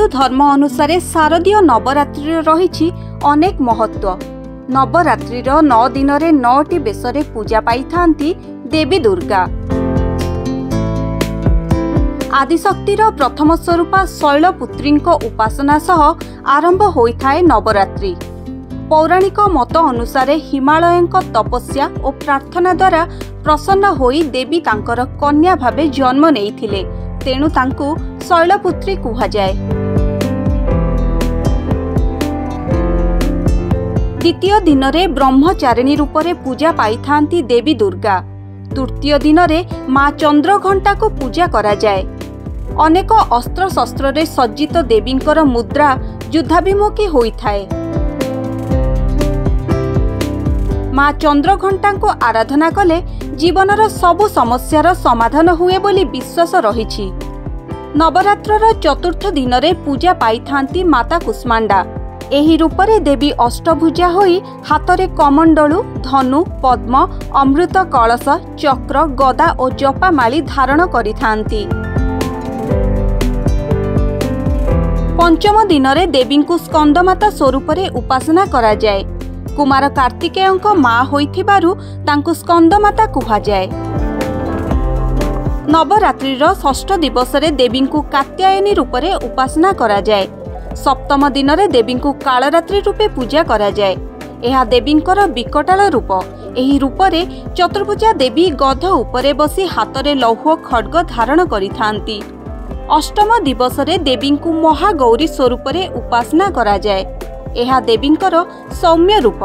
हिंदू धर्म अनुसार शारदीय नवरात्रि रही अनेक महत्व। नवरात्रि 9 दिन रे 9टी बेशरे पूजा पाई थांती देवी दुर्गा। आदिशक्तिर प्रथम स्वरूपा शैलपुत्री उपासना सह आरंभ होइथाए नवरात्रि। पौराणिक मत अनुसार हिमालय तपस्या और प्रार्थना द्वारा प्रसन्न होई देवी तांकर कन्या भावे जन्म नेइथिले, तेणु तांकु शैलपुत्री कुहाଯାଏ। द्वितीय दिन में ब्रह्मचारिणी रूपरे पूजा पाई थांती देवी दुर्गा। तृतीय दिन में माँ चंद्रघंटा को पूजा करा जाए। अनेक अस्त्र शस्त्र रे सज्जित देवींकर मुद्रा युद्धाभिमुखी होइथाए। माँ चंद्रघंटा को आराधना कले जीवनर सबु समस्यार समाधान हुए बोली विश्वास रहिछि। नवरात्रर चतुर्थ दिन में पूजा पाई थांती माता कुष्मांडा। एही रूपरे देवी अष्टभुजा होई हाथरे कमंडलु, धनु, पद्म, अमृत कलश, चक्र, गदा और जपामाली धारण करि थांती। पंचम दिन में देवी को स्कंदमाता स्वरूप उपासना करा जाए। कुमार कार्तिकेयଙ୍କ माँ होइथिबारु तांकु स्कंदमाता कुहाଯାଏ। नवरात्रिर षष्ठ दिवस रे देवी को कात्यायनी रूपरे उपासना करा जाए। सप्तम दिन में देवी को कालरात्रि रूपे पूजा करा जाए। यह देवींकर विकटाल रूप। एही रूपरे चतुर्भुजा देवी गध उपरे बसी हाथरे लौह खड्ग धारण करिथांती। अष्टम दिवस रे देवी को महागौरी स्वरूप उपासना करा जाए। यह देवींकर सौम्य रूप।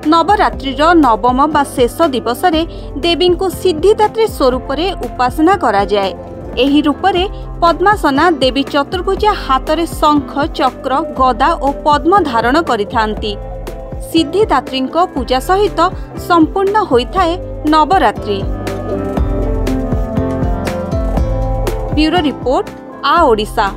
नवरात्रिर नवम बा शेष दिवस रे देवी को सिद्धिदात्री स्वरूप उपासना करा जाए। एही रूपरे पद्मासना देवी चतुर्भुजा हाथरे शंख, चक्र, गदा और पद्म धारण करिथांती। सिद्धिदात्री पूजा सहित संपूर्ण होइथाए नवरात्रि। ब्यूरो रिपोर्ट, आ ओडिशा।